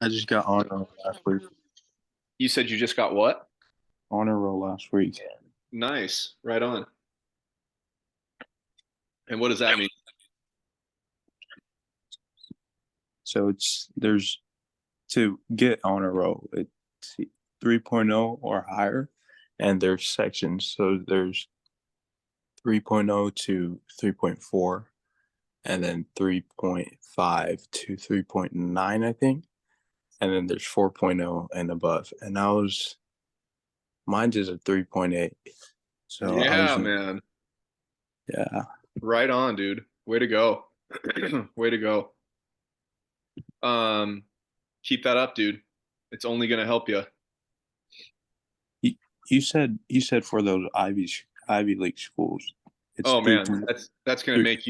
I just got honor roll last week. You said you just got what? Honor roll last week. Nice. Right on. And what does that mean? So there's to get honor roll, it's 3.0 or higher, and there's sections. So there's 3.0 to 3.4, and then 3.5 to 3.9, I think. And then there's 4.0 and above. And mine is a 3.8. So I was Yeah, in, man. yeah. Right on, dude. Way to go. Way to go. Um, Keep that up, dude. It's only gonna help you. You, you said for those Ivy League schools, it's Oh three man, point that's gonna three. make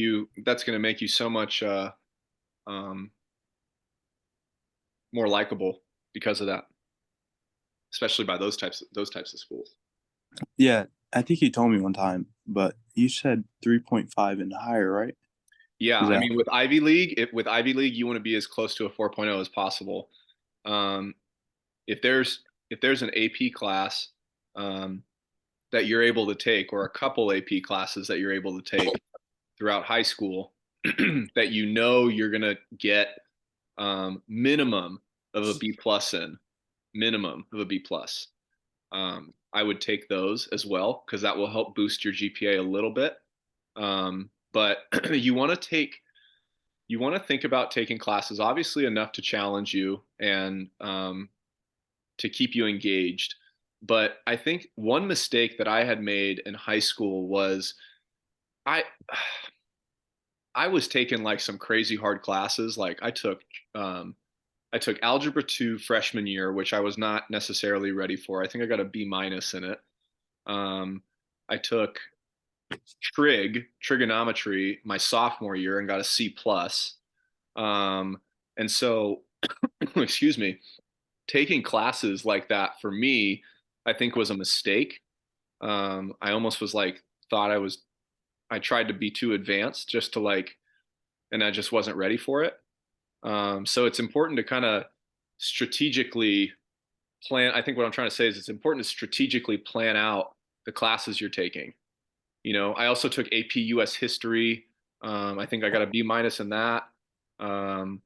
you so much um more likable because of that, especially by those types of schools. Yeah, I think you told me one time, but you said 3.5 and higher, right? Yeah, Is I that mean with Ivy League, you want to be as close to a 4.0 as possible. Um, if there's an AP class um, that you're able to take, or a couple AP classes that you're able to take throughout high school, that you know you're gonna get minimum of a B plus in, minimum of a B plus. I would take those as well because that will help boost your GPA a little bit. But you want to think about taking classes, obviously enough to challenge you and to keep you engaged. But I think one mistake that I had made in high school was I I was taking like some crazy hard classes. Like I took algebra 2 freshman year, which I was not necessarily ready for. I think I got a B minus in it. Um, I took trigonometry my sophomore year and got a C plus. And so, excuse me, taking classes like that for me, I think was a mistake. I almost was like thought I tried to be too advanced just to like, and I just wasn't ready for it. So it's important to kind of strategically plan. I think what I'm trying to say is it's important to strategically plan out the classes you're taking. I also took AP US history. I think I got a B minus in that. Um,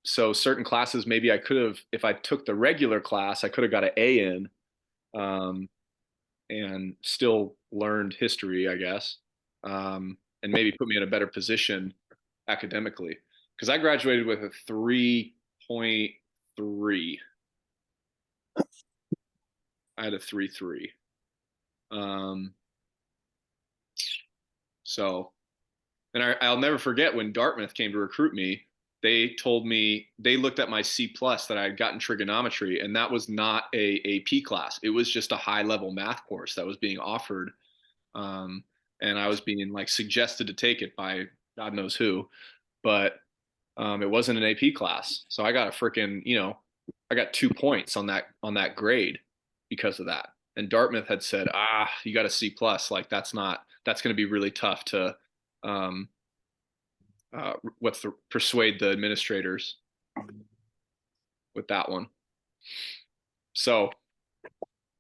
so certain classes, maybe I could have, if I took the regular class, I could have got an A in um, and still learned history, I guess, and maybe put me in a better position academically. Because I graduated with a 3.3. I had a 3.3. Um, so And I'll never forget when Dartmouth came to recruit me. They told me they looked at my C plus that I had gotten trigonometry, and that was not a AP class. It was just a high level math course that was being offered, um, and I was being like suggested to take it by God knows who, but it wasn't an AP class. So I got a freaking I got 2 points on that grade because of that. And Dartmouth had said, you got a C plus. Like that's going to be really tough to um, persuade the administrators with that one. So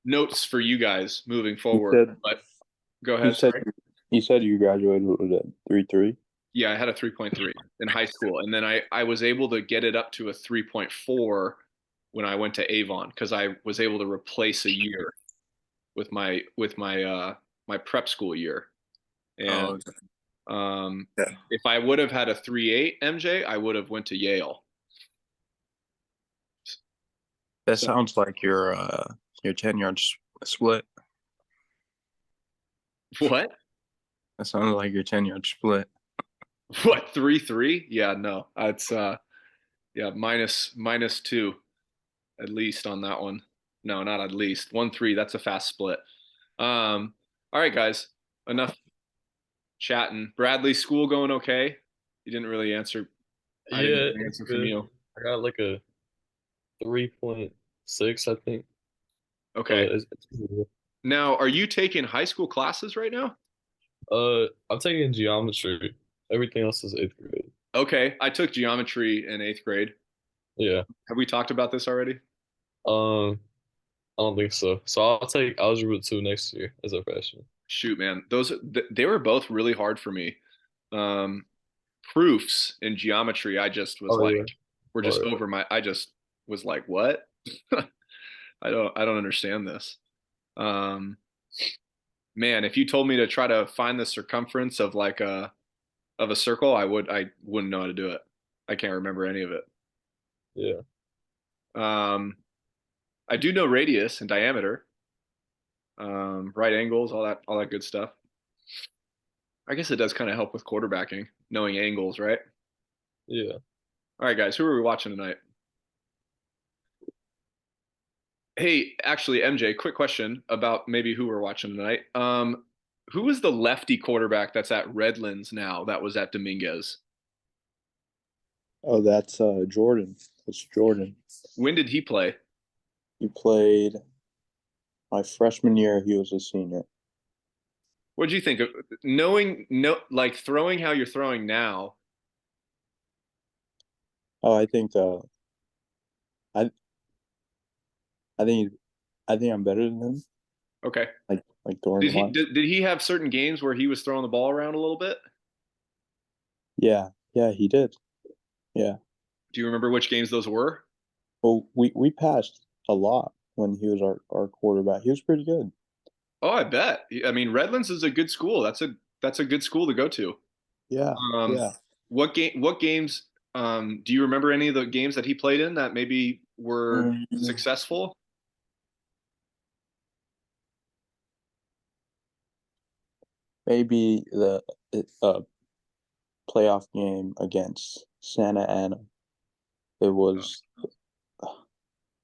notes for you guys moving you forward. said? But go You ahead. said Sorry. you said you graduated with a 3.3. Yeah, I had a 3.3 in high school, and then I was able to get it up to a 3.4 when I went to Avon because I was able to replace a year with my prep school year. And Oh, um, yeah. if I would have had a 3.8 MJ, I would have went to Yale. That So sounds like your 10 yard split. what? That sounds like your 10 yard split. What 3.3? Yeah, no, it's yeah, minus two at least on that one. No, not at least 1.3. That's a fast split. All right, guys, enough chatting. Bradley, school going okay? You didn't really answer. I didn't Yeah, get an it's answer from good. you. I got like a 3.6, I think. Okay. But it's good. Now, are you taking high school classes right now? I'm taking geometry. Everything else is eighth grade. Okay, I took geometry in eighth grade. Yeah. Have we talked about this already? Um, I don't think so. So I'll take Algebra 2 next year as a freshman. Shoot, man, they were both really hard for me. Um, Proofs in geometry, I just was Oh like, yeah. were just Or over my. I just was like, what? I don't understand this. Um, Man, if you told me to try to find the circumference of like a circle, I wouldn't know how to do it. I can't remember any of it. yeah. Um, I do know radius and diameter, right angles, all that good stuff. I guess it does kind of help with quarterbacking, knowing angles, right? Yeah. All right, guys, who are we watching tonight? Hey, actually, MJ, quick question about maybe who we're watching tonight. Who is the lefty quarterback that's at Redlands now that was at Dominguez? Oh, that's Jordan. That's Jordan. When did he play? He played my freshman year. He was a senior. What do you think of knowing no like throwing how you're throwing now? Oh, I I think I think I'm better than him. Okay. Like during lunch. Did he have certain games where he was throwing the ball around a little bit? Yeah, yeah, he did. Yeah. Do you remember which games those were? Well, we passed a lot when he was our quarterback. He was pretty good. Oh, I bet. I mean, Redlands is a good school. That's a good school to go to. Yeah, Um, yeah. what games do you remember any of the games that he played in that maybe were Mm, successful? maybe the uh playoff game against Santa Ana. It was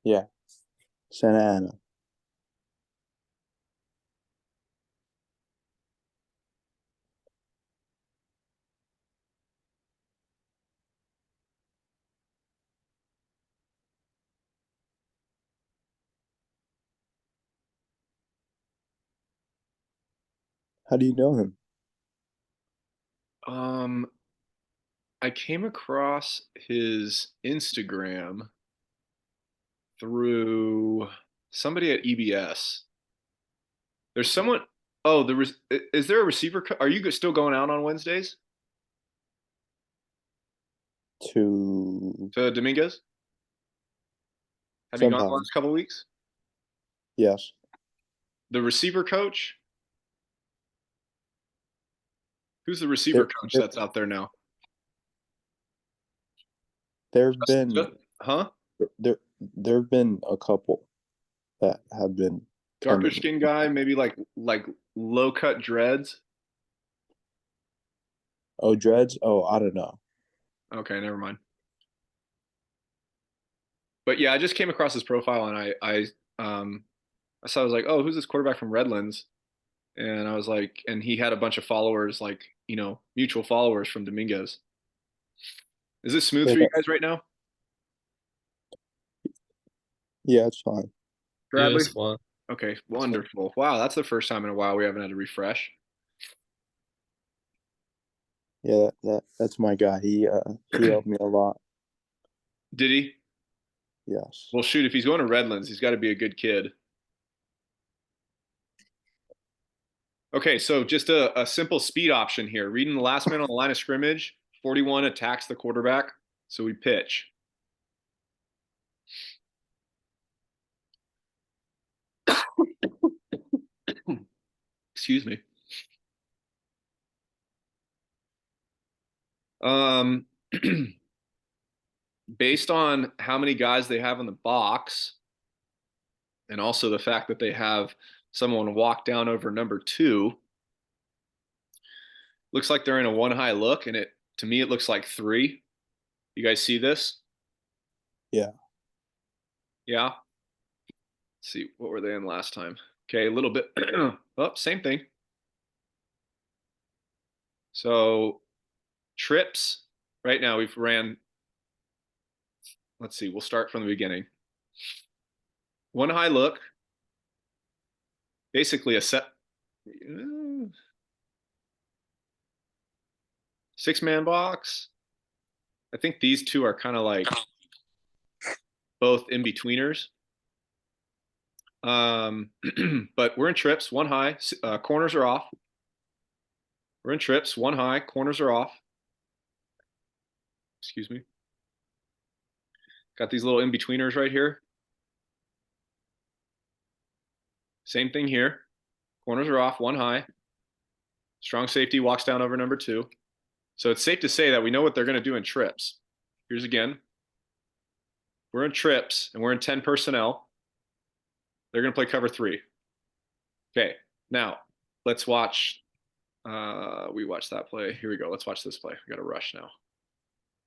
yeah, Santa Ana. How do you know him? Um, I came across his Instagram through somebody at EBS. There's someone. Oh, is there a receiver? Are you still going out on Wednesdays To to Dominguez? Have you gone the sometimes. last couple of weeks? Yes. The receiver coach? Who's the receiver There, coach there that's out there now? there've been Huh? there've been a couple that have been Darker coming. skin guy, maybe like low cut dreads. Oh, dreads? Oh, I don't know. Okay, never mind. But yeah, I just came across his profile and I saw I was like, oh, who's this quarterback from Redlands? And I was like, and he had a bunch of followers, like mutual followers from Dominguez. Is this smooth Yeah, for you guys right now, yeah, it's fine. Yeah, Bradley? it's fun. Okay, wonderful. Wow, that's the first time in a while we haven't had to refresh. Yeah, that's my guy. He helped me a lot. Did he? Yes. Well, shoot, if he's going to Redlands, he's got to be a good kid. Okay, so just a simple speed option here. Reading the last man on the line of scrimmage, 41 attacks the quarterback, so we pitch. Excuse me. Um, Based on how many guys they have in the box, and also the fact that they have someone walk down over number 2, looks like they're in a one high look, and it to me it looks like 3. You guys see this? Yeah. Yeah. Let's see, what were they in last time? Okay, a little bit. Oh, same thing. So trips. Right now we've ran. Let's see. We'll start from the beginning. One high look. Basically a set. 6-man box. I think these two are kind of like both in betweeners. But we're in trips, one high, corners are off. We're in trips, one high, corners are off. Excuse me. Got these little in-betweeners right here. Same thing here. Corners are off, one high. Strong safety walks down over number 2. So it's safe to say that we know what they're going to do in trips. Here's again. We're in trips and we're in 10 personnel. They're going to play cover 3. Okay, now let's watch. We watched that play. Here we go. Let's watch this play. We got to rush now.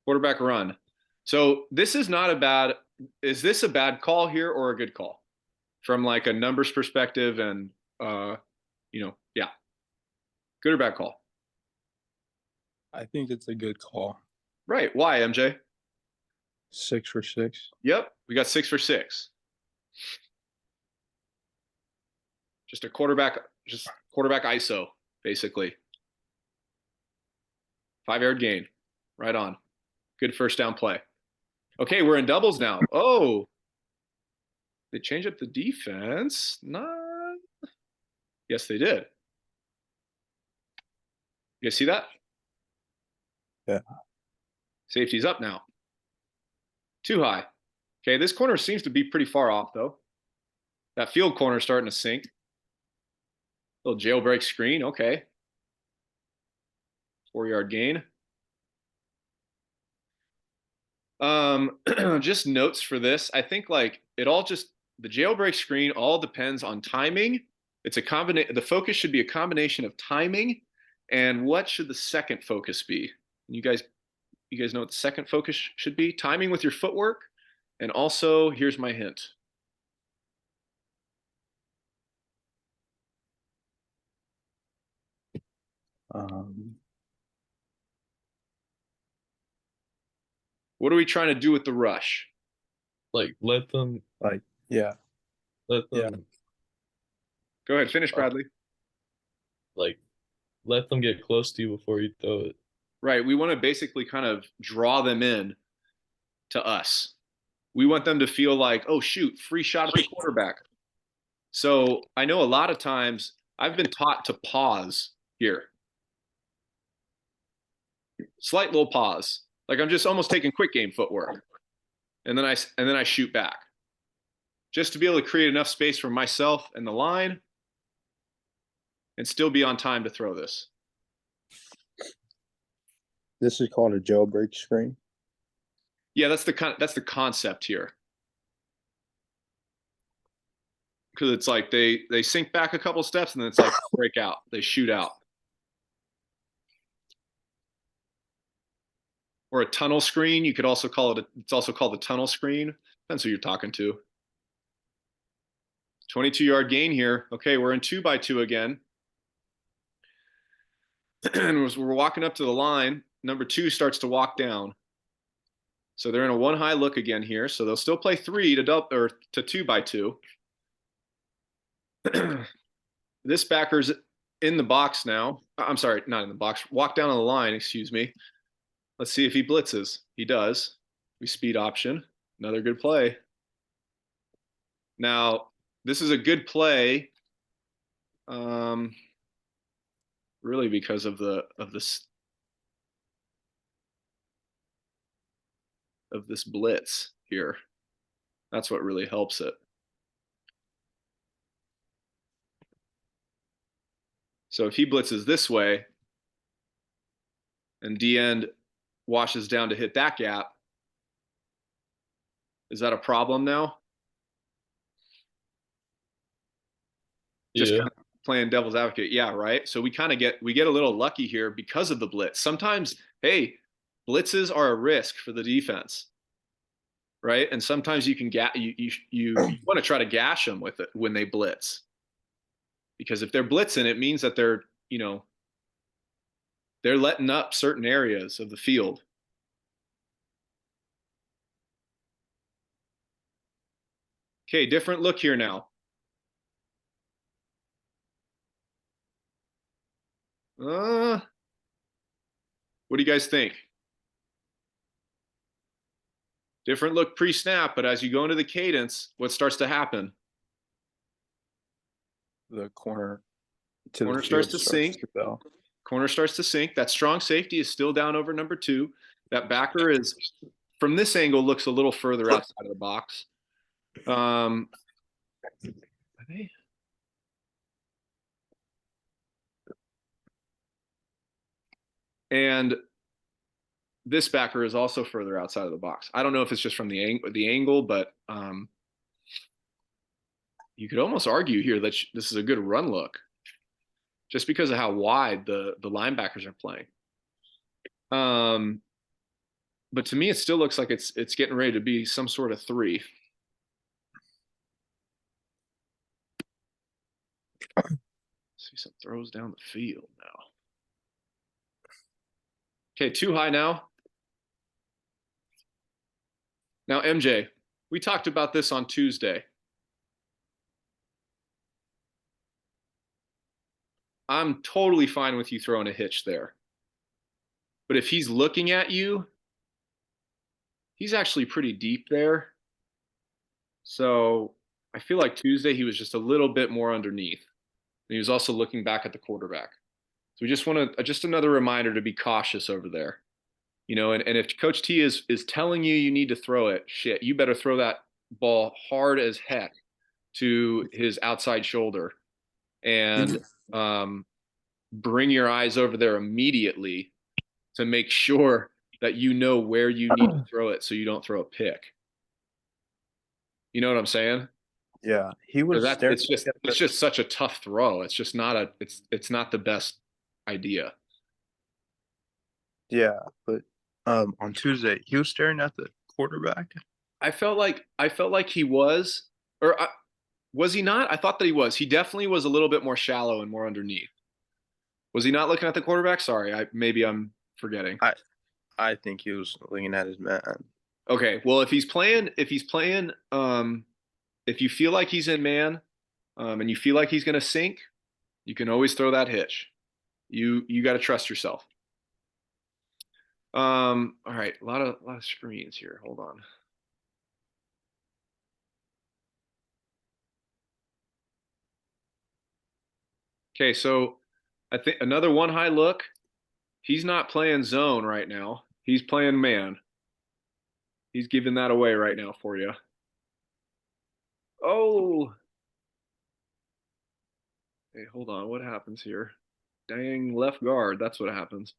Quarterback run. So this is not a bad. Is this a bad call here or a good call from like a numbers perspective and yeah, good or bad call? I think it's a good call. Right. Why, MJ? 6 for 6. Yep, we got 6 for 6. Just quarterback ISO, basically. 5-yard gain. Right on. Good first down play. Okay, we're in doubles now. Oh, they changed up the defense. Not. Yes, they did. You guys see that? Yeah. Safety's up now. Too high. Okay, this corner seems to be pretty far off, though. That field corner is starting to sink. Little jailbreak screen. Okay. 4-yard gain. Just notes for this. I think like it all just the jailbreak screen all depends on timing. It's a combination. The focus should be a combination of timing and what should the second focus be? You guys know what the second focus should be? Timing with your footwork. And also, here's my hint. What are we trying to do with the rush? Like let them Yeah. let them Yeah. Go ahead, finish, Bradley. like let them get close to you before you throw it. Right. We want to basically kind of draw them in to us. We want them to feel like, oh, shoot, free shot at the quarterback. So I know a lot of times I've been taught to pause here. Slight little pause. Like I'm just almost taking quick game footwork. And then I shoot back. Just to be able to create enough space for myself and the line and still be on time to throw this. This is called a jailbreak screen. Yeah, that's the concept here. Because it's like they sink back a couple steps and then it's like break out. They shoot out. Or a tunnel screen. You could also call it. It's also called the tunnel screen. Depends who you're talking to. 22-yard gain here. Okay, we're in 2x2 again. And as we're walking up to the line, number 2 starts to walk down. So they're in a 1 high look again here. So they'll still play 3 to 2x2. This backer's in the box now. I'm sorry, not in the box. Walk down on the line, excuse me. Let's see if he blitzes. He does. We speed option. Another good play. Now, this is a good play. Really because of this blitz here. That's what really helps it. So if he blitzes this way and D-end washes down to hit that gap, is that a problem now? Just Yeah. kind of playing devil's advocate. Yeah, right. So we get a little lucky here because of the blitz. Sometimes, hey, blitzes are a risk for the defense, right? And sometimes you can you want to try to gash them with it when they blitz, because if they're blitzing, it means that they're letting up certain areas of the field. Okay, different look here now. What do you guys think? Different look pre-snap, but as you go into the cadence, what starts to happen? The corner to Corner the starts field to sink. to go. Corner starts to sink. That strong safety is still down over number 2. That backer is, from this angle, looks a little further outside of the box. Are they? And this backer is also further outside of the box. I don't know if it's just from the angle, but you could almost argue here that this is a good run look, just because of how wide the linebackers are playing. But to me, it still looks like it's getting ready to be some sort of 3. See some throws down the field now. Okay, too high now. Now, MJ, we talked about this on Tuesday. I'm totally fine with you throwing a hitch there. But if he's looking at you, he's actually pretty deep there. So I feel like Tuesday he was just a little bit more underneath. And he was also looking back at the quarterback. So we just want to just another reminder to be cautious over there. And if Coach T is telling you need to throw it, shit, you better throw that ball hard as heck to his outside shoulder and bring your eyes over there immediately to make sure that you know where you need to throw it so you don't throw a pick. You know what I'm saying? Yeah, he was. It's just such a tough throw. It's just not it's not the best idea. Yeah, but on Tuesday he was staring at the quarterback. I felt like he was, or was he not? I thought that he was. He definitely was a little bit more shallow and more underneath. Was he not looking at the quarterback? Sorry, maybe I'm forgetting. I think he was looking at his man. Okay, well, if you feel like he's in man, and you feel like he's going to sink, you can always throw that hitch. You got to trust yourself. All right, a lot of screens here. Hold on. Okay, so I think another one high look. He's not playing zone right now. He's playing man. He's giving that away right now for you. Oh. Hey, hold on. What happens here? Dang, left guard. That's what happens.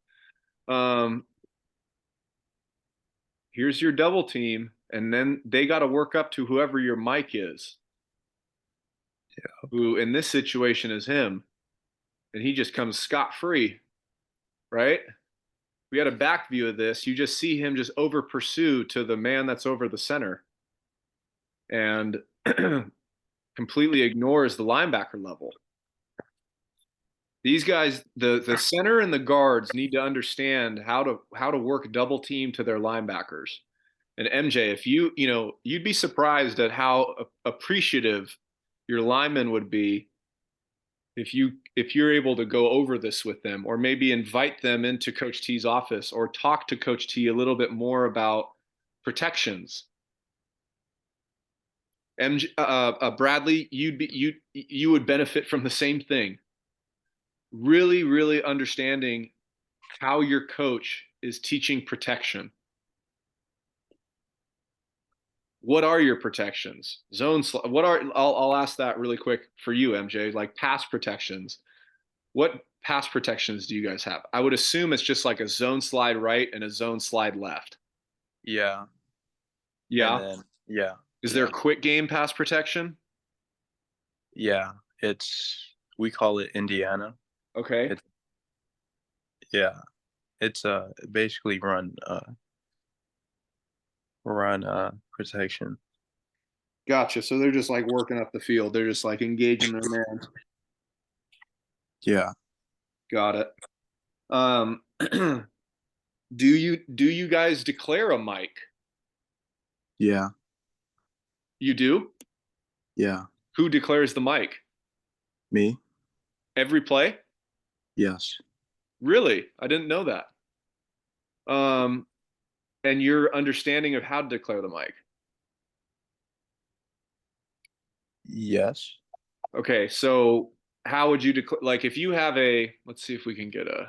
Here's your double team, and then they got to work up to whoever your Mike is. Yeah. Who in this situation is him. And he just comes scot-free, right? We had a back view of this. You just see him just over pursue to the man that's over the center and completely ignores the linebacker level. These guys, the center and the guards need to understand how to work double team to their linebackers. And MJ, if you'd be surprised at how appreciative your linemen would be if you're able to go over this with them, or maybe invite them into Coach T's office, or talk to Coach T a little bit more about protections. Bradley, you would benefit from the same thing. Really, really understanding how your coach is teaching protection. What are your protections? I'll ask that really quick for you, MJ, like pass protections. What pass protections do you guys have? I would assume it's just like a zone slide right and a zone slide left. Yeah. Yeah. Yeah. Is there a quick game pass protection? Yeah. We call it Indiana. Okay. It's basically run protection. Gotcha. So they're just like working up the field. They're just like engaging their man. Yeah. Got it. Do you guys declare a mic? Yeah. You do? Yeah. Who declares the mic? Me? Every play? Yes. Really? I didn't know that. and your understanding of how to declare the mic. Yes. Okay, so how would you declare? Like, if you have a, let's see if we can get a.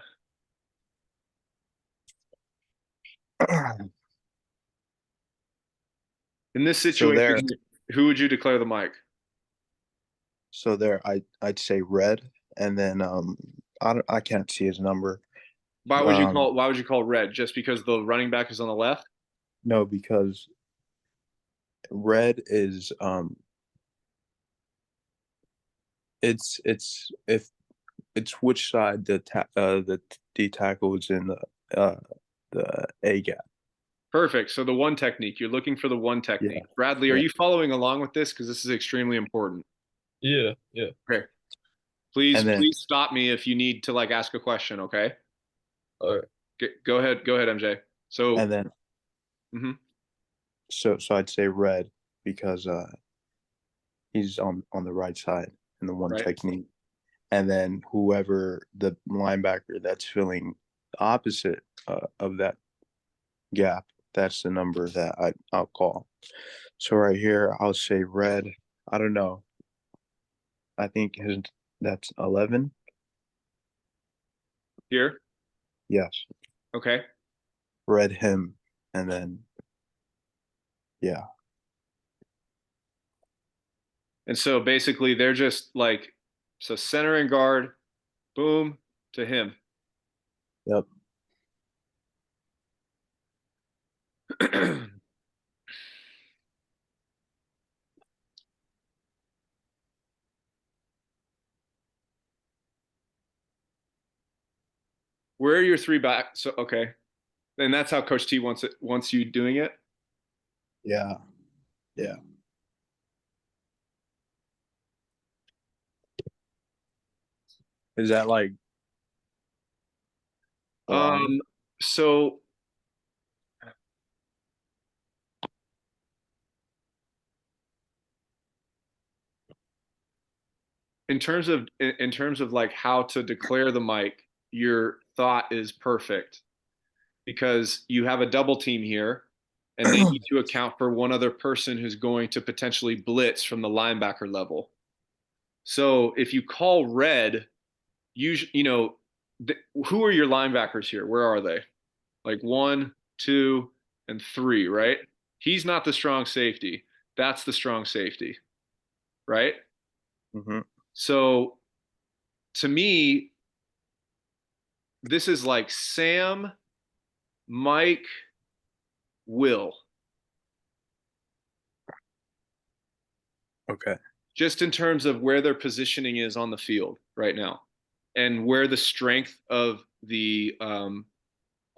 In this So there, situation, who would you declare the mic? I'd say red, and then I can't see his number. Why would you Um, call? Why would you call red? Just because the running back is on the left? no, because red is it's if it's which side the D tackle is in the A gap. Perfect. So the one technique, you're looking for the one Yeah, technique. Bradley, are yeah. you following along with this? Because this is extremely important. Yeah, yeah. Okay. Please, And then please stop me if you need to like ask a question. Okay. All right. Go ahead. Go ahead, MJ. So, and then mhm. so I'd say red because he's on the right side in the one Right. technique. And then whoever the linebacker that's filling the opposite of that gap, that's the number that I'll call. So right here, I'll say red. I don't know. I think that's 11. Here. Yes, Okay. red him, and then yeah, And so basically they're just like, so center and guard, boom, to him. yep. Where are your three back? So, okay. And that's how Coach T wants you doing it. Yeah, yeah. Is that like wrong? Um, so in terms of like how to declare the mic, your thought is perfect because you have a double team here and they need to account for one other person who's going to potentially blitz from the linebacker level. So if you call red, you know, who are your linebackers here? Where are they? Like 1, 2, and 3, right? He's not the strong safety. That's the strong safety, right? Mm-hmm. So to me, this is like Sam, Mike, Will, Okay. just in terms of where their positioning is on the field right now and where the strength of the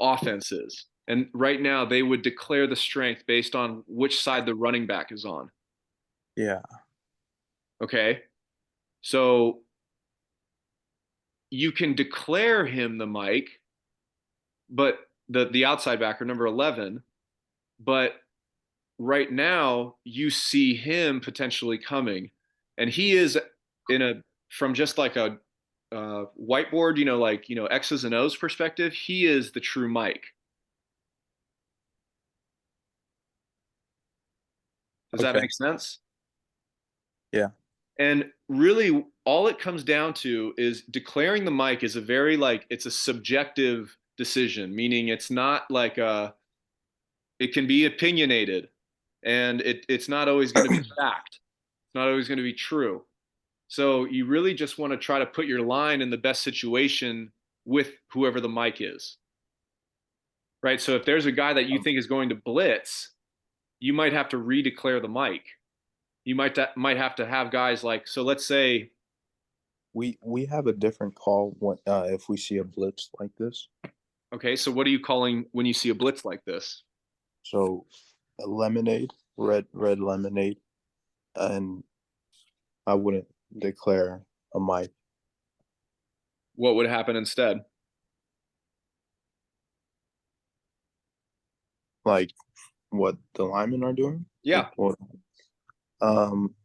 offense is. And right now, they would declare the strength based on which side the running back is on. Yeah. Okay. So you can declare him the Mike, but the outside backer, number 11, but right now you see him potentially coming, and he is in a from just like a whiteboard, like X's and O's perspective. He is the true Mike. Does that Okay. make sense? Yeah. And really, all it comes down to is declaring the Mike is a very like it's a subjective decision, meaning it's not like it can be opinionated, and it's not always going to be fact. It's not always going to be true. So you really just want to try to put your line in the best situation with whoever the mic is, right? So if there's a guy that you Um, think is going to blitz, you might have to redeclare the mic. You might have to have guys like, so let's say, we have a different call when if we see a blitz like this. okay, so what are you calling when you see a blitz like this? So a lemonade, red lemonade, and I wouldn't declare a mic. What would happen instead? Like what the linemen are doing. Yeah. Or,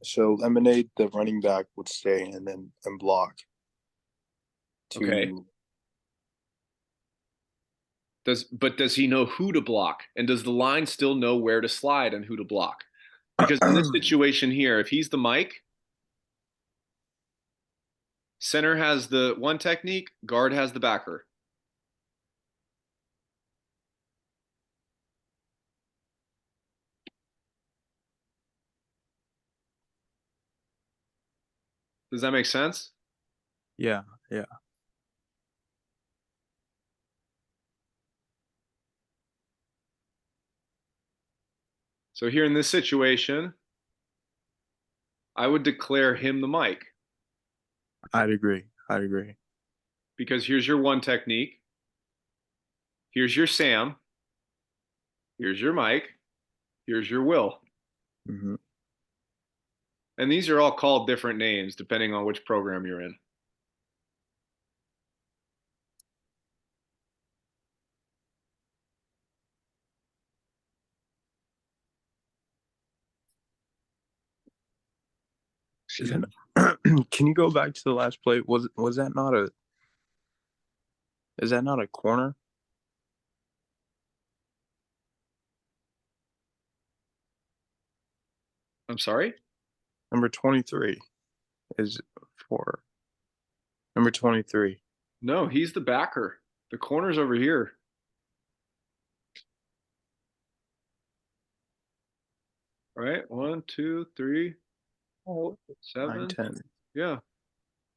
so lemonade, the running back would stay and block Okay. to Does he know who to block? And does the line still know where to slide and who to block? Because in this situation here, if he's the Mike, center has the one technique, guard has the backer. Does that make sense? Yeah, yeah. So here in this situation, I would declare him the Mike I'd agree. I'd agree. because here's your one technique. Here's your Sam. Here's your Mike. Here's your Will. Hmm. And these are all called different names depending on which program you're in. Is it, can you go back to the last play? Was that not a? Is that not a corner? I'm sorry? Number 23 is for number 23. No, he's the backer. The corner's over here. Right? 1, 2, 3, 7. 9, 10, Yeah.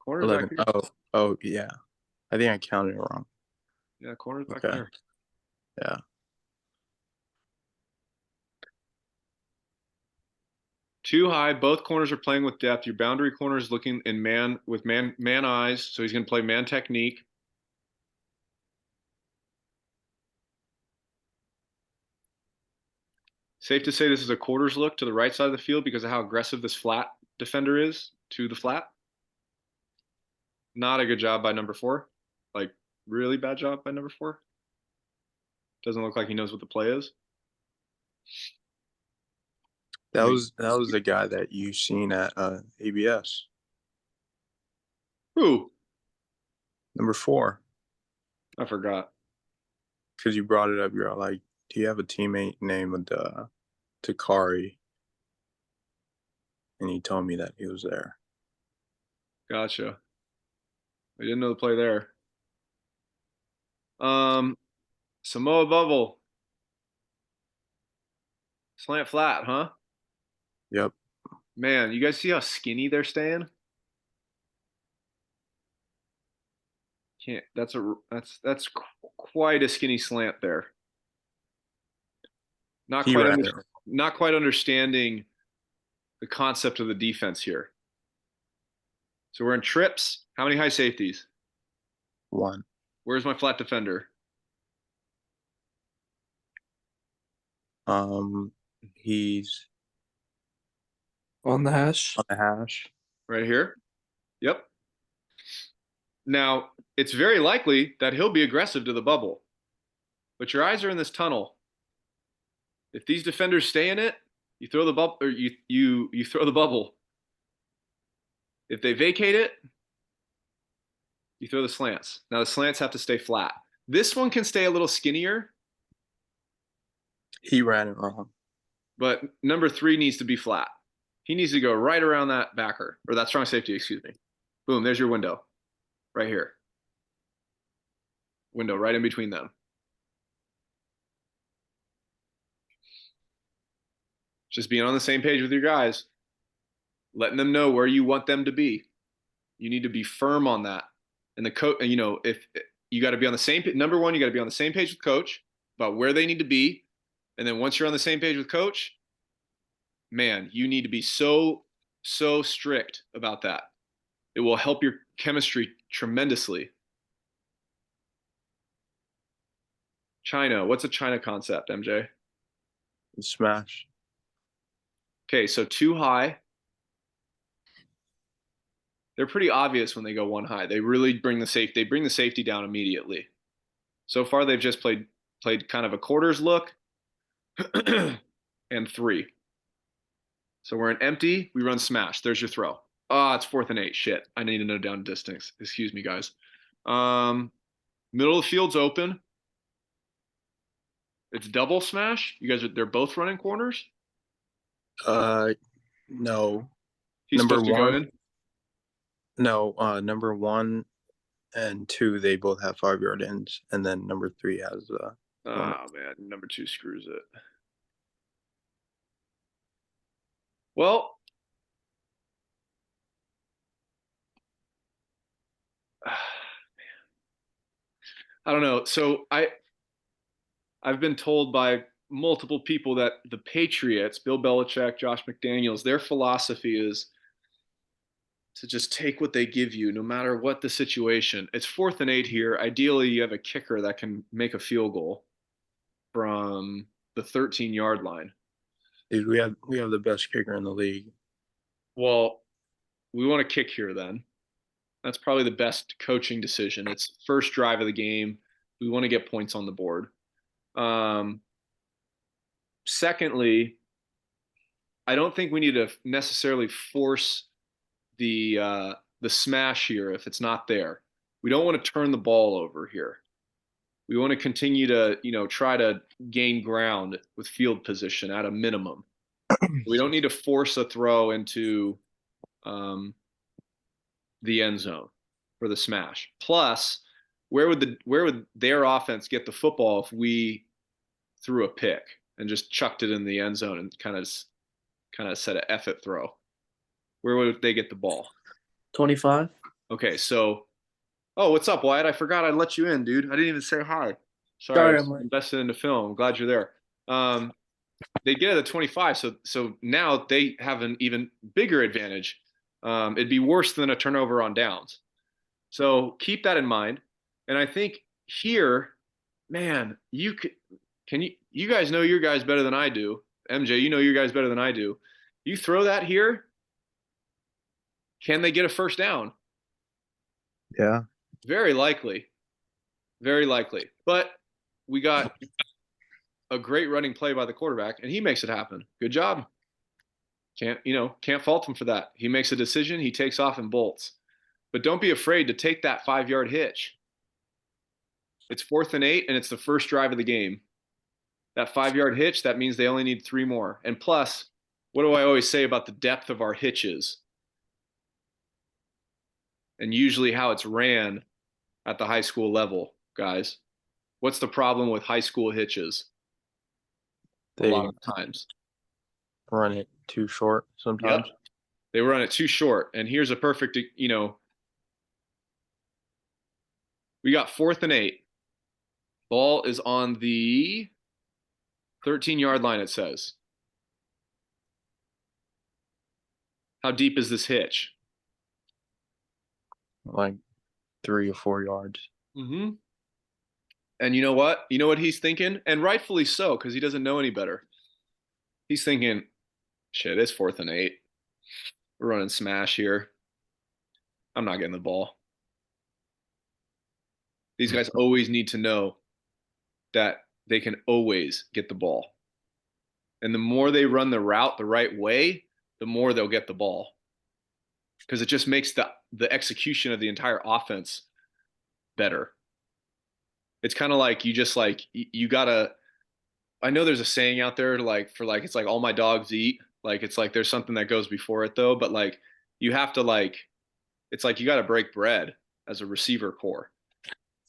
Corner's 11. back here. Oh, yeah. I think I counted it wrong. Yeah, corner's back Okay. there. Yeah. Too high. Both corners are playing with depth. Your boundary corner is looking in man eyes. So he's going to play man technique. Safe to say this is a quarters look to the right side of the field because of how aggressive this flat defender is to the flat. Not a good job by number 4. Like, really bad job by number 4. Doesn't look like he knows what the play is. That was the guy that you seen at ABS. Who? Number 4. I forgot. Because you brought it up. You're like, do you have a teammate named Takari? And he told me that he was there. Gotcha. I didn't know the play there. Samoa bubble. Slant flat, huh? Yep. Man, you guys see how skinny they're staying? Can't. That's quite a skinny slant there. Not He quite ran it. not quite understanding the concept of the defense here. So we're in trips. How many high safeties? 1. Where's my flat defender? He's On the hash. on the hash. Right here. Yep. Now, it's very likely that he'll be aggressive to the bubble. But your eyes are in this tunnel. If these defenders stay in it, you throw the bubble or you throw the bubble. If they vacate it, you throw the slants. Now the slants have to stay flat. This one can stay a little skinnier, He ran it wrong. but number 3 needs to be flat. He needs to go right around that backer, or that strong safety, excuse me. Boom, there's your window. Right here. Window right in between them. Just being on the same page with your guys. Letting them know where you want them to be. You need to be firm on that. And the coach, you know, if you got to be on the same, number 1, you got to be on the same page with coach about where they need to be. And then once you're on the same page with coach, man, you need to be so strict about that. It will help your chemistry tremendously. China, what's a China concept, MJ? Smash. Okay, so 2 high. They're pretty obvious when they go 1 high. They really bring the safety down immediately. So far, they've just played kind of a quarters look and 3. So we're in empty. We run smash. There's your throw. It's 4th and 8. Shit, I need to know down distance. Excuse me, guys. Middle of the field's open. It's double smash. They're both running corners. No. He's Number supposed to go one. in. No, number 1 and 2, they both have 5-yard ends, and then number 3 has Oh man, number 2 screws it. Well, I don't know. So I've been told by multiple people that the Patriots, Bill Belichick, Josh McDaniels, their philosophy is to just take what they give you, no matter what the situation. It's 4th and 8 here. Ideally, you have a kicker that can make a field goal from the 13-yard line. dude, we have the best kicker in the league. Well, we want to kick here then. That's probably the best coaching decision. It's first drive of the game. We want to get points on the board. Secondly, I don't think we need to necessarily force the smash here if it's not there. We don't want to turn the ball over here. We want to continue to, try to gain ground with field position at a minimum. We don't need to force a throw into the end zone for the smash. Plus, where would their offense get the football if we threw a pick and just chucked it in the end zone and kind of set an effort throw? Where would they get the ball? 25. Okay, so what's up, Wyatt? I forgot I'd let you in, dude. I didn't even say hi. Sorry, I was I'm late. invested in the film. I'm glad you're there. They get it at 25, so now they have an even bigger advantage. It'd be worse than a turnover on downs. So keep that in mind. And I think here, man, you guys know your guys better than I do. MJ, you know your guys better than I do. You throw that here, can they get a first down? Yeah. Very likely. Very likely. But we got a great running play by the quarterback, and he makes it happen. Good job. Can't fault him for that. He makes a decision, he takes off and bolts. But don't be afraid to take that 5-yard hitch. It's 4th and 8, and it's the first drive of the game. That 5-yard hitch, that means they only need 3 more. And plus, what do I always say about the depth of our hitches? And usually how it's ran at the high school level, guys. What's the problem with high school hitches? They A lot of times. run it too short sometimes. Yep. They run it too short. And here's a perfect, we got 4th and 8. Ball is on the 13-yard line, it says. How deep is this hitch? Like 3 or 4 yards. Mm-hmm. And you know what? You know what he's thinking? And rightfully so, because he doesn't know any better. He's thinking, shit, it's 4th and 8. We're running smash here. I'm not getting the ball. These guys always need to know that they can always get the ball. And the more they run the route the right way, the more they'll get the ball. Because it just makes the execution of the entire offense better. It's kind of like you gotta. I know there's a saying out there it's like all my dogs eat. Like it's like there's something that goes before it though, but like you have to it's like you got to break bread as a receiver core.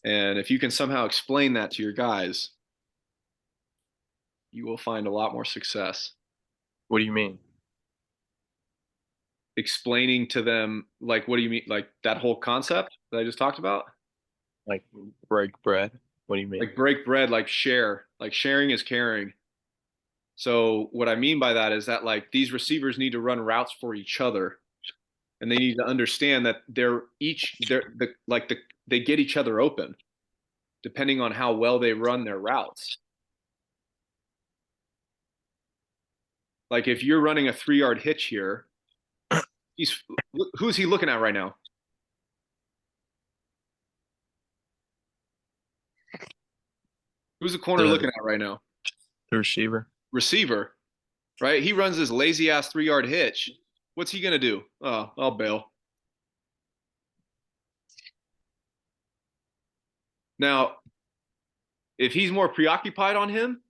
And if you can somehow explain that to your guys, you will find a lot more success. What do you mean? Explaining to them, what do you mean? Like that whole concept that I just talked about? Like break bread? What do you mean? Like break bread, like share. Like sharing is caring. So what I mean by that is that these receivers need to run routes for each other. And they need to understand that they get each other open depending on how well they run their routes. Like if you're running a 3-yard hitch here, who's he looking at right now? Who's the corner looking at right now? The receiver. Receiver, right? He runs this lazy ass 3-yard hitch. What's he gonna do? Oh, I'll bail. Now, if he's more preoccupied on him,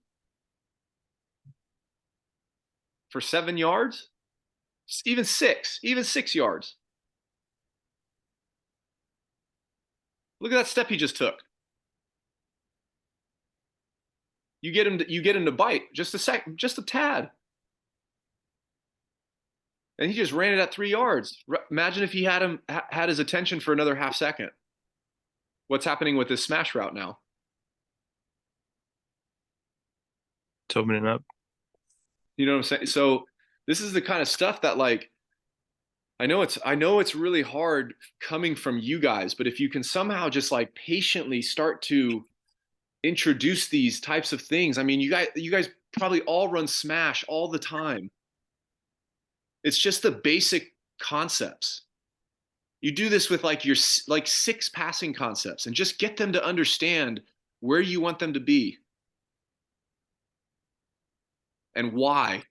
for 7 yards, even 6 yards. Look at that step he just took. You get him to bite just a tad. And he just ran it at 3 yards. Imagine if he had his attention for another half second. What's happening with this smash route now? It's opening up. You know what I'm saying? So this is the kind of stuff that, like, I know it's really hard coming from you guys, but if you can somehow just like patiently start to introduce these types of things. I mean, you guys probably all run smash all the time. It's just the basic concepts. You do this with like your 6 passing concepts and just get them to understand where you want them to be and why.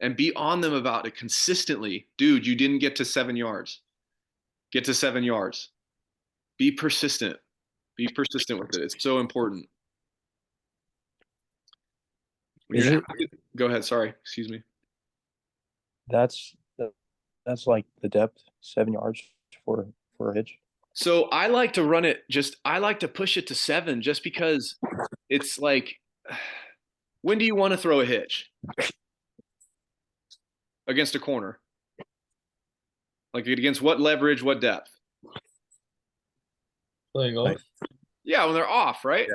And be on them about it consistently. Dude, you didn't get to 7 yards. Get to 7 yards. Be persistent. Be persistent with it. It's so important. Go ahead. Sorry. Excuse me. That's like the depth, 7 yards for a hitch. So I like to run it I like to push it to 7 just because it's like, when do you want to throw a hitch? Against a corner? Like against what leverage, what depth? Playing off. Yeah, when they're off, right?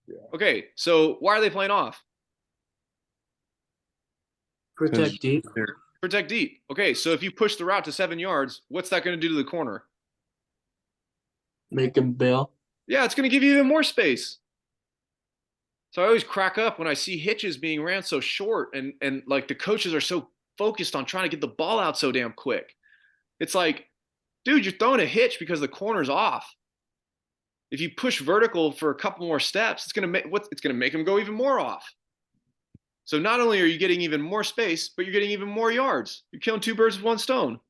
Yeah. Okay, so why are they playing off? Protect deep. Protect deep. Okay, so if you push the route to 7 yards, what's that going to do to the corner? Make him bail. Yeah, it's going to give you even more space. So I always crack up when I see hitches being ran so short and like the coaches are so focused on trying to get the ball out so damn quick. It's like, dude, you're throwing a hitch because the corner's off. If you push vertical for a couple more steps, it's going to make them go even more off. So not only are you getting even more space, but you're getting even more yards. You're killing 2 birds with 1 stone.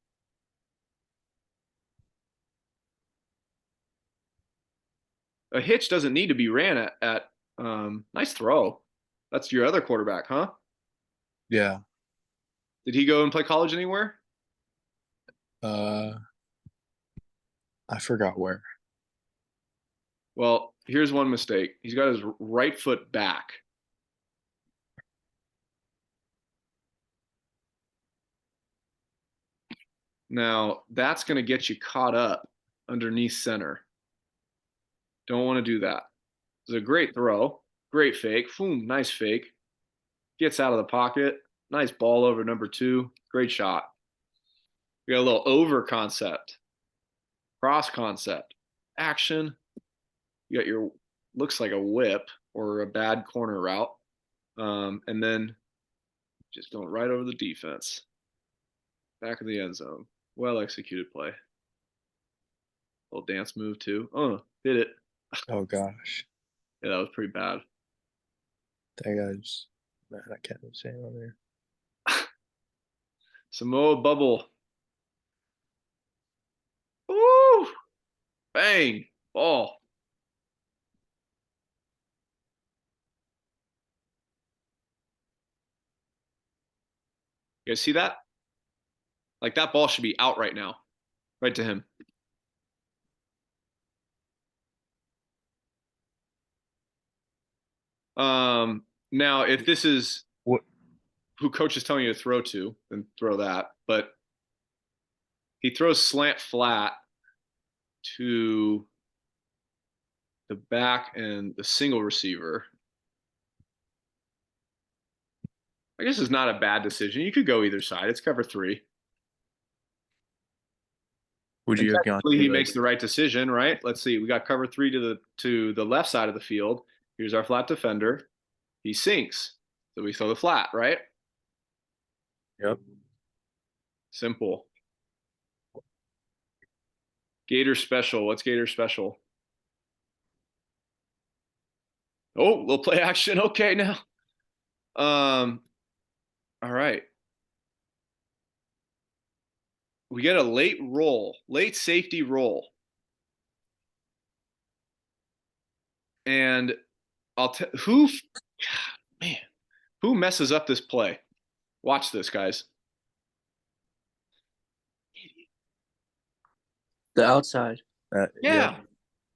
A hitch doesn't need to be ran at nice throw. That's your other quarterback, huh? Yeah. Did he go and play college anywhere? I forgot where. Well, here's one mistake. He's got his right foot back. Now, that's going to get you caught up underneath center. Don't want to do that. It's a great throw. Great fake. Boom, nice fake. Gets out of the pocket. Nice ball over number 2. Great shot. We got a little over concept. Cross concept. Action. You got your, looks like a whip or a bad corner route. And then just going right over the defense. Back of the end zone. Well executed play. Little dance move too. Oh, hit it. Oh gosh. Yeah, that was pretty bad. That guy's, man, I can't even say it on there. Samoa bubble. Ooh! Bang! Ball. You guys see that? Like that ball should be out right now. Right to him. Now if this is What? who coach is telling you to throw to, then throw that. But he throws slant flat to the back and the single receiver. I guess it's not a bad decision. You could go either side. It's cover 3. Would you have gone? Technically, he makes the right decision, right? Let's see. We got cover 3 to the left side of the field. Here's our flat defender. He sinks. So we throw the flat, right? Yep. Simple. Gator special. What's Gator special? Oh, little play action. Okay, now. All right. We get a late roll, late safety roll. And man, Who messes up this play? Watch this, guys. The outside. Yeah.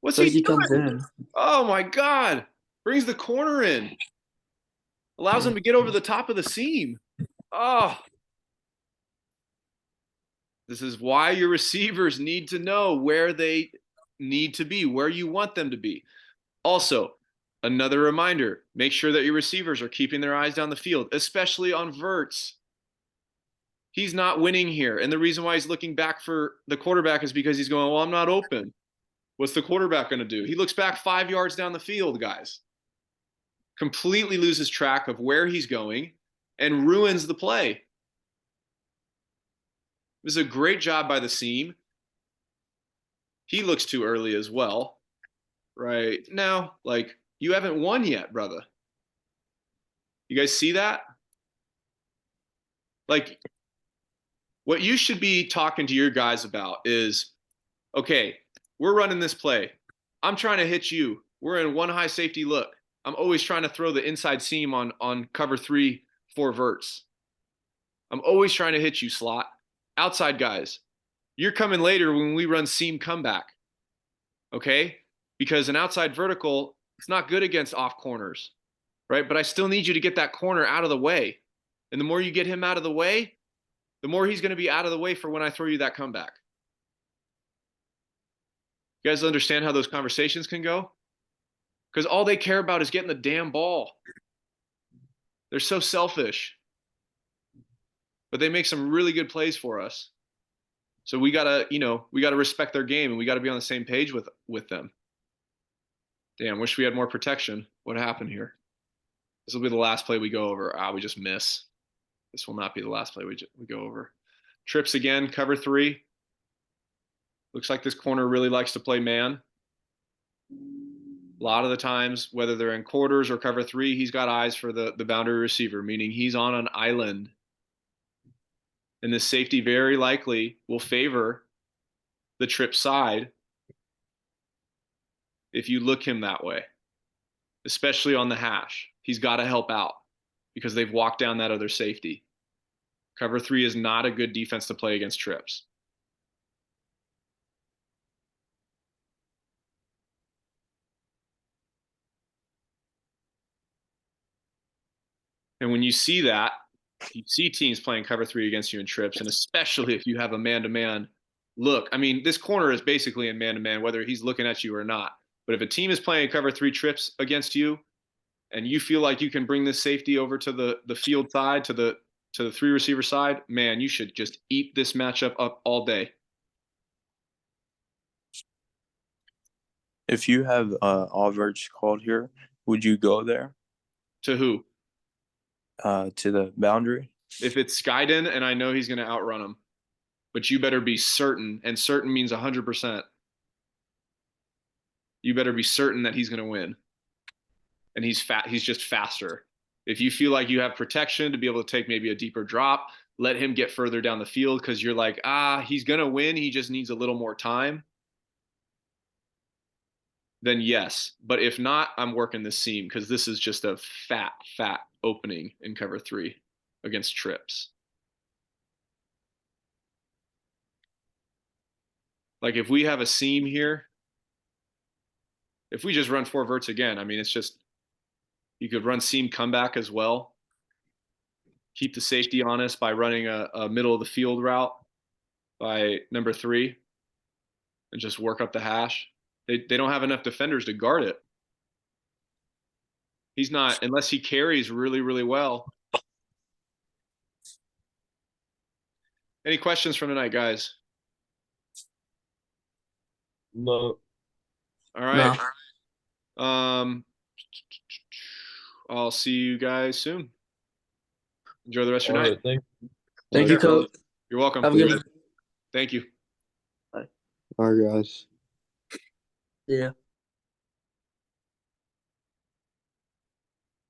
What's So he he doing? comes in. Oh my God. Brings the corner in. Allows him to get over the top of the seam. Oh. This is why your receivers need to know where they need to be, where you want them to be. Also, another reminder, make sure that your receivers are keeping their eyes down the field, especially on verts. He's not winning here. And the reason why he's looking back for the quarterback is because he's going, well, I'm not open. What's the quarterback going to do? He looks back 5 yards down the field, guys. Completely loses track of where he's going and ruins the play. This is a great job by the seam. He looks too early as well. Right now, like, you haven't won yet, brother. You guys see that? Like, what you should be talking to your guys about is, okay, we're running this play. I'm trying to hit you. We're in one high safety look. I'm always trying to throw the inside seam on cover 3, 4 verts. I'm always trying to hit you, slot. Outside guys, you're coming later when we run seam comeback. Okay? Because an outside vertical, it's not good against off corners, right? But I still need you to get that corner out of the way. And the more you get him out of the way, the more he's going to be out of the way for when I throw you that comeback. You guys understand how those conversations can go? Because all they care about is getting the damn ball. They're so selfish. But they make some really good plays for us. So we gotta, we gotta respect their game, and we gotta be on the same page with them. Damn, wish we had more protection. What happened here? This will be the last play we go over. We just miss. This will not be the last play we go over. Trips again, cover 3. Looks like this corner really likes to play man. A lot of the times, whether they're in quarters or cover 3, he's got eyes for the boundary receiver, meaning he's on an island. And this safety very likely will favor the trip side if you look him that way, especially on the hash. He's got to help out because they've walked down that other safety. Cover 3 is not a good defense to play against trips. And when you see that, you see teams playing cover 3 against you in trips, and especially if you have a man-to-man look. I mean, this corner is basically in man-to-man, whether he's looking at you or not. But if a team is playing cover 3 trips against you, and you feel like you can bring this safety over to the field side, to the 3 receiver side, man, you should just eat this matchup up all day. If you have all verts called here, would you go there To who? to the boundary? If it's Skyden and I know he's going to outrun him, but you better be certain, and certain means 100%. You better be certain that he's going to win. And he's just faster. If you feel like you have protection to be able to take maybe a deeper drop, let him get further down the field because you're like, he's going to win. He just needs a little more time. Then yes. But if not, I'm working this seam because this is just a fat opening in cover 3 against trips. Like if we have a seam here, if we just run 4 verts again, I mean, it's just, you could run seam comeback as well. Keep the safety honest by running a middle of the field route by number 3 and just work up the hash. They don't have enough defenders to guard it. He's not, unless he carries really, really well. Any questions from tonight, guys? No. All right. I'll see you guys soon. Enjoy the rest of your night. Thank Thank you, Coach. You're welcome. Have a good night. Thank you. All right, guys. Yeah.